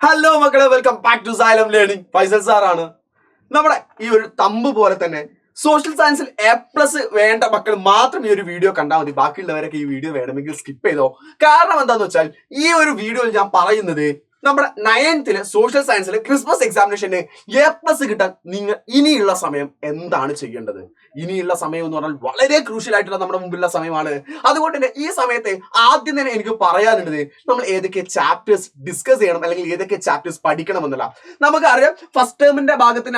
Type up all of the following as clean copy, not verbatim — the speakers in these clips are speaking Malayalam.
ഹലോ മക്കളെ, welcome back to Xylem learning. Faisal സാറാണ്. നമ്മുടെ ഈ ഒരു തമ്പ് പോലെ തന്നെ സോഷ്യൽ സയൻസിൽ A+ വേണ്ട മക്കൾ മാത്രം ഈ ഒരു വീഡിയോ കണ്ടാൽ മതി. ബാക്കിയുള്ളവരൊക്കെ ഈ വീഡിയോ വേണമെങ്കിൽ സ്കിപ്പ് ചെയ്തോ. കാരണം എന്താന്ന് വെച്ചാൽ ഈ ഒരു വീഡിയോയിൽ ഞാൻ പറയുന്നത് നമ്മുടെ 9th സോഷ്യൽ സയൻസിലെ ക്രിസ്മസ് എക്സാമിനേഷന് A+ കിട്ടാൻ നിങ്ങൾ ഇനിയുള്ള സമയം എന്താണ് ചെയ്യേണ്ടത്? ഇനിയുള്ള സമയം എന്ന് പറഞ്ഞാൽ വളരെ ക്രൂഷ്യൽ ആയിട്ടുള്ള നമ്മുടെ മുമ്പിലുള്ള സമയമാണ്. അതുകൊണ്ട് തന്നെ ഈ സമയത്തെ ആദ്യം തന്നെ എനിക്ക് പറയാനുള്ളത് നമ്മൾ ഏതൊക്കെ ചാപ്റ്റേഴ്സ് ഡിസ്കസ് ചെയ്യണം അല്ലെങ്കിൽ ഏതൊക്കെ ചാപ്റ്റേഴ്സ് പഠിക്കണം എന്നുള്ള. നമുക്കറിയാം ഫസ്റ്റ് ടേമിന്റെ ഭാഗത്ത്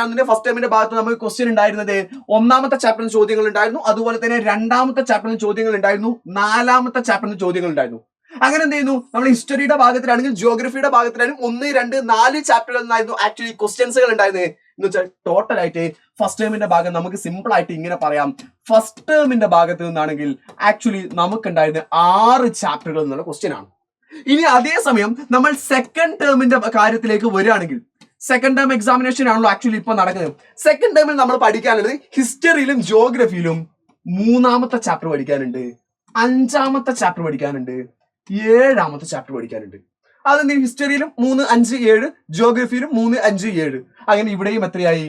നമുക്ക് ക്വസ്റ്റ്യൻ ഉണ്ടായിരുന്നത് ഒന്നാമത്തെ ചാപ്റ്ററിന് ചോദ്യങ്ങൾ ഉണ്ടായിരുന്നു, അതുപോലെ തന്നെ രണ്ടാമത്തെ ചാപ്റ്ററിന് ചോദ്യങ്ങൾ ഉണ്ടായിരുന്നു, നാലാമത്തെ ചാപ്റ്ററിന് ചോദ്യങ്ങൾ ഉണ്ടായിരുന്നു. അങ്ങനെ എന്ത് ചെയ്യുന്നു, നമ്മൾ ഹിസ്റ്ററിയുടെ ഭാഗത്തിലാണെങ്കിൽ ജിയോഗ്രഫിയുടെ ഭാഗത്തിലാണെങ്കിൽ 1, 2, 4 ചാപ്റ്ററുകളിൽ നിന്നായിരുന്നു ആക്ച്വലി ക്വസ്റ്റ്യൻസുകൾ ഉണ്ടായിരുന്നത്. എന്ന് വെച്ചാൽ ടോട്ടൽ ആയിട്ട് ഫസ്റ്റ് ടേമിന്റെ ഭാഗം നമുക്ക് സിമ്പിൾ ആയിട്ട് ഇങ്ങനെ പറയാം. ഫസ്റ്റ് ടേമിന്റെ ഭാഗത്ത് നിന്നാണെങ്കിൽ ആക്ച്വലി നമുക്കുണ്ടായിരുന്ന 6 ചാപ്റ്ററുകൾ എന്നുള്ള ക്വസ്റ്റ്യൻ ആണ്. ഇനി അതേസമയം നമ്മൾ സെക്കൻഡ് ടേമിന്റെ കാര്യത്തിലേക്ക് വരികയാണെങ്കിൽ, സെക്കൻഡ് ടേം എക്സാമിനേഷൻ ആണല്ലോ ആക്ച്വലി ഇപ്പൊ നടക്കുന്നത്. സെക്കൻഡ് ടേമിൽ നമ്മൾ പഠിക്കാനുള്ളത് ഹിസ്റ്ററിയിലും ജിയോഗ്രഫിയിലും 3ാമത്തെ ചാപ്റ്റർ പഠിക്കാനുണ്ട്, 5ാമത്തെ ചാപ്റ്റർ പഠിക്കാനുണ്ട്, 7ാമത്തെ ചാപ്റ്റർ പഠിക്കാനുണ്ട്. അതെന്ത്, ഹിസ്റ്ററിയിലും 3, 5, 7, ജിയോഗ്രഫിയിലും 3, 5, 7. അങ്ങനെ ഇവിടെയും എത്രയായി?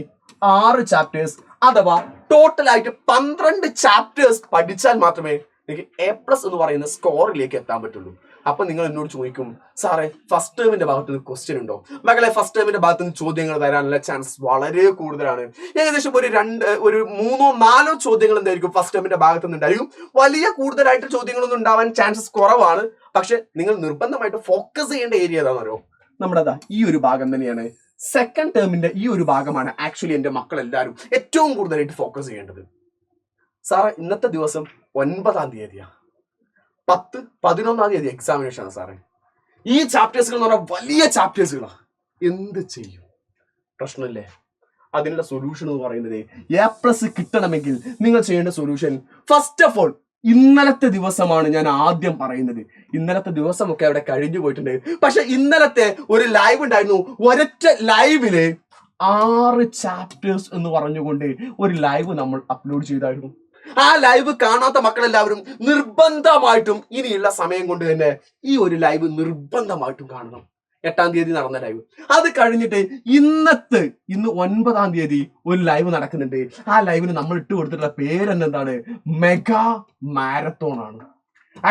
6 ചാപ്റ്റേഴ്സ്. അഥവാ ടോട്ടൽ ആയിട്ട് 12 ചാപ്റ്റേഴ്സ് പഠിച്ചാൽ മാത്രമേ എനിക്ക് A+ എന്ന് പറയുന്ന സ്കോറിലേക്ക് എത്താൻ പറ്റുള്ളൂ. അപ്പൊ നിങ്ങൾ എന്നോട് ചോദിക്കും, സാറേ ഫസ്റ്റ് ടേമിന്റെ ഭാഗത്ത് നിന്ന് ക്വസ്റ്റ്യൻ ഉണ്ടോ? മകളെ, ഫസ്റ്റ് ടേമിന്റെ ഭാഗത്ത് നിന്ന് ചോദ്യങ്ങൾ വരാനുള്ള ചാൻസ് വളരെ കൂടുതലാണ്. ഏകദേശം ഒരു 3, 4 ചോദ്യങ്ങൾ എന്തായിരിക്കും ഫസ്റ്റ് ടേമിന്റെ ഭാഗത്ത് നിന്നുണ്ടായിരിക്കും. വലിയ കൂടുതലായിട്ട് ചോദ്യങ്ങളൊന്നും ഉണ്ടാവാൻ ചാൻസസ് കുറവാണ്. പക്ഷെ നിങ്ങൾ നിർബന്ധമായിട്ട് ഫോക്കസ് ചെയ്യേണ്ട ഏരിയ ഏതാണെന്നറിയോ? നമ്മുടെ ഈ ഒരു ഭാഗം തന്നെയാണ്. സെക്കൻഡ് ടേമിന്റെ ഈ ഒരു ഭാഗമാണ് ആക്ച്വലി എന്റെ മക്കൾ എല്ലാവരും ഏറ്റവും കൂടുതലായിട്ട് ഫോക്കസ് ചെയ്യേണ്ടത്. സാറേ ഇന്നത്തെ ദിവസം 9ാം തീയതിയാണ്, 10, 11ാം തീയതി എക്സാമിനേഷൻ ആണ് സാറേ. ഈ ചാപ്റ്റേഴ്സുകൾ എന്ന് പറഞ്ഞാൽ വലിയ ചാപ്റ്റേഴ്സുകളാണ്. എന്ത് ചെയ്യും? പ്രശ്നമില്ലേ? അതിനുള്ള സൊല്യൂഷൻ എന്ന് പറയുന്നത് A+ കിട്ടണമെങ്കിൽ നിങ്ങൾ ചെയ്യേണ്ട സൊല്യൂഷൻ ഫസ്റ്റ് ഓഫ് ഓൾ ഇന്നലത്തെ ദിവസമാണ് ഞാൻ ആദ്യം പറയുന്നത്. ഇന്നലത്തെ ദിവസമൊക്കെ അവിടെ കഴിഞ്ഞു പോയിട്ടുണ്ട്. പക്ഷെ ഇന്നലത്തെ ഒരു ലൈവ് ഉണ്ടായിരുന്നു. ഒരൊറ്റ ലൈവില് 6 ചാപ്റ്റേഴ്സ് എന്ന് പറഞ്ഞുകൊണ്ട് ഒരു ലൈവ് നമ്മൾ അപ്ലോഡ് ചെയ്തായിരുന്നു. ആ ലൈവ് കാണാത്ത മക്കളെല്ലാവരും നിർബന്ധമായിട്ടും ഇനിയുള്ള സമയം കൊണ്ട് തന്നെ ഈ ഒരു ലൈവ് നിർബന്ധമായിട്ടും കാണണം. 8ാം തീയതി നടന്ന ലൈവ്. അത് കഴിഞ്ഞിട്ട് ഇന്ന് 9ാം തീയതി ഒരു ലൈവ് നടക്കുന്നുണ്ട്. ആ ലൈവിന് നമ്മൾ ഇട്ട് കൊടുത്തിട്ടുള്ള പേര് എന്താണ്? മെഗാ മാരത്തോൺ ആണ്.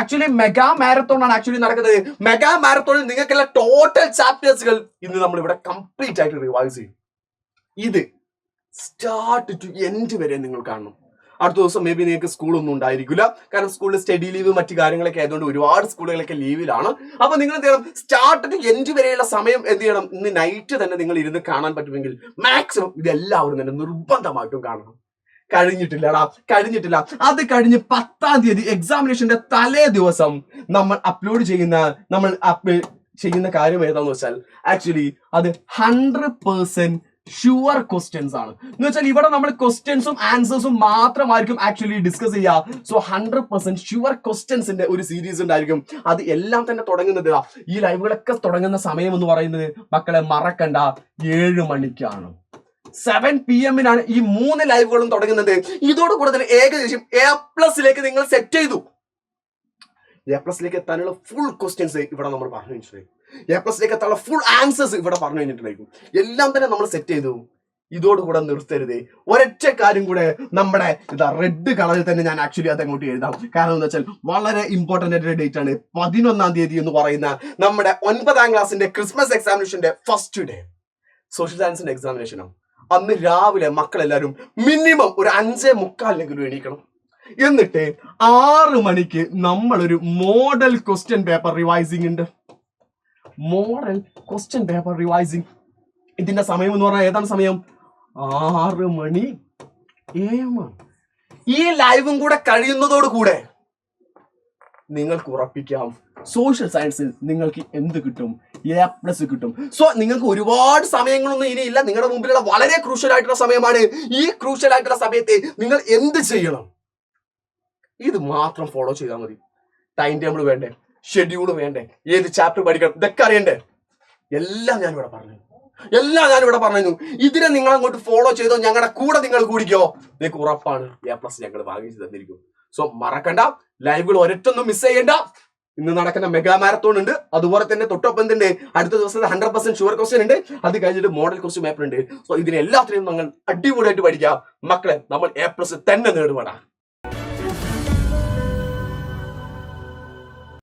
ആക്ച്വലി മെഗാ മാരത്തോൺ ആണ് ആക്ച്വലി നടക്കുന്നത്. മെഗാ മാരത്തോണിൽ നിങ്ങൾക്കുള്ള ടോട്ടൽ ചാപ്റ്റേഴ്സുകൾ ഇന്ന് നമ്മൾ ഇവിടെ കംപ്ലീറ്റ് ആയിട്ട് റിവൈസ് ചെയ്യും. ഇത് സ്റ്റാർട്ട് ടു എൻഡ് വരെ നിങ്ങൾ കാണണം. അടുത്ത ദിവസം മേ ബി നിങ്ങൾക്ക് സ്കൂളൊന്നും ഉണ്ടായിരിക്കില്ല. കാരണം സ്കൂളിൽ സ്റ്റഡി ലീവ് മറ്റു കാര്യങ്ങളൊക്കെ ആയതുകൊണ്ട് ഒരുപാട് സ്കൂളുകളൊക്കെ ലീവിലാണ്. അപ്പൊ നിങ്ങൾ എന്ത് ചെയ്യണം? സ്റ്റാർട്ട് ടു എൻഡ് വരെയുള്ള സമയം എന്ത് ചെയ്യണം? ഇന്ന് നൈറ്റ് തന്നെ നിങ്ങൾ ഇരുന്ന് കാണാൻ പറ്റുമെങ്കിൽ മാക്സിമം ഇതെല്ലാവരും തന്നെ നിർബന്ധമായിട്ടും കാണണം. കഴിഞ്ഞിട്ടില്ല. അത് കഴിഞ്ഞ് 10ാം തീയതി എക്സാമിനേഷന്റെ തലേ ദിവസം നമ്മൾ അപ്ലോഡ് ചെയ്യുന്ന കാര്യം ഏതാന്ന് വെച്ചാൽ ആക്ച്വലി അത് 100% ഷുവർ ക്വസ്റ്റ്യൻസ് ആണ്. എന്ന് വെച്ചാൽ ഇവിടെ നമ്മൾ ക്വസ്റ്റ്യൻസും ആൻസേഴ്സും മാത്രമായിരിക്കും ആക്ച്വലി ഡിസ്കസ് ചെയ്യുക. സോ 100% ഷുവർ ക്വസ്റ്റ്യൻസിന്റെ ഒരു സീരീസ് ഉണ്ടായിരിക്കും. അത് എല്ലാം തന്നെ തുടങ്ങുന്നത്, ഈ ലൈവുകളൊക്കെ തുടങ്ങുന്ന സമയം എന്ന് പറയുന്നത് മക്കളെ മറക്കണ്ട, 7 മണിക്കാണ്. 7 PM ഈ 3 ലൈവുകളും തുടങ്ങുന്നത്. ഇതോടുകൂടെ തന്നെ ഏകദേശം A+ നിങ്ങൾ സെറ്റ് ചെയ്തു. A+ എത്താനുള്ള ഫുൾ ക്വസ്റ്റ്യൻസ് ഇവിടെ നമ്മൾ പറഞ്ഞു കഴിഞ്ഞിട്ടുണ്ടായിരിക്കും. A+ എത്താനുള്ള ഫുൾ ആൻസേഴ്സ് ഇവിടെ പറഞ്ഞു കഴിഞ്ഞിട്ടുണ്ടായിരിക്കും. എല്ലാം തന്നെ നമ്മൾ സെറ്റ് ചെയ്തു. ഇതോടുകൂടെ നിർത്തരുത്. ഒരൊറ്റ കാര്യം കൂടെ, നമ്മുടെ റെഡ് കളറിൽ തന്നെ ഞാൻ ആക്ച്വലി അത് അങ്ങോട്ട് എഴുതാം. കാരണം എന്താ വെച്ചാൽ വളരെ ഇമ്പോർട്ടന്റ് ആയിട്ടുള്ള ഡേറ്റ് ആണ് 11ാം തീയതി എന്ന് പറയുന്ന നമ്മുടെ 9ാം ക്ലാസ്സിന്റെ ക്രിസ്മസ് എക്സാമിനേഷന്റെ ഫസ്റ്റ് ഡേ. സോഷ്യൽ സയൻസിന്റെ എക്സാമിനേഷനാണ്. അന്ന് രാവിലെ മക്കളെല്ലാവരും മിനിമം ഒരു 5:45 എണീക്കണം. എന്നിട്ട് 6 മണിക്ക് നമ്മളൊരു മോഡൽ ക്വസ്റ്റ്യൻ പേപ്പർ റിവൈസിംഗ് ഉണ്ട്. മോഡൽ ക്വസ്റ്റ്യൻ പേപ്പർ റിവൈസിംഗ് ഇതിന്റെ സമയം എന്ന് പറഞ്ഞാൽ ഏതാണ് സമയം? 6 മണി AM. ഈ ലൈവും കൂടെ കഴിയുന്നതോടുകൂടെ നിങ്ങൾക്ക് ഉറപ്പിക്കാം സോഷ്യൽ സയൻസിൽ നിങ്ങൾക്ക് എന്ത് കിട്ടും? A+ കിട്ടും. സോ നിങ്ങൾക്ക് ഒരുപാട് സമയങ്ങളൊന്നും ഇനിയില്ല. നിങ്ങളുടെ മുമ്പിലുള്ള വളരെ ക്രൂഷ്യൽ ആയിട്ടുള്ള സമയമാണ്. ഈ ക്രൂഷ്യൽ ആയിട്ടുള്ള സമയത്ത് നിങ്ങൾ എന്ത് ചെയ്യണം? ഇത് മാത്രം ഫോളോ ചെയ്താൽ മതി. ടൈം ടേബിൾ വേണ്ടേ? ഷെഡ്യൂൾ വേണ്ടേ? ഏത് ചാപ്റ്റർ പഠിക്കണം? ഇതൊക്കെ അറിയണ്ടേ? എല്ലാം ഞാനിവിടെ പറഞ്ഞു. ഇതിനെ നിങ്ങൾ അങ്ങോട്ട് ഫോളോ ചെയ്തോ, ഞങ്ങളുടെ കൂടെ നിങ്ങൾ കൂടിക്കോ, നിങ്ങൾക്ക് ഉറപ്പാണ് A+ ഞങ്ങൾ വാങ്ങിച്ചു തന്നിരിക്കും. സോ മറക്കണ്ട, ലൈവുകൾ ഒരൊറ്റൊന്നും മിസ് ചെയ്യണ്ട. ഇന്ന് നടക്കുന്ന മെഗാ മാരത്തോൺ ഉണ്ട്. അതുപോലെ തന്നെ തൊട്ടൊപ്പം തന്നെ അടുത്ത ദിവസത്തെ 100% ഷുവർ ക്വസ്റ്റ്യൻ ഉണ്ട്. അത് കഴിഞ്ഞിട്ട് മോഡൽ ക്വസ്റ്റ്യൻ പേപ്പർ ഉണ്ട്. സോ ഇതിനെല്ലാത്തിനെയും നമ്മൾ അടിപൊളിയായിട്ട് പഠിക്കാം മക്കളെ. നമ്മൾ A+ തന്നെ നേടുവാടാ.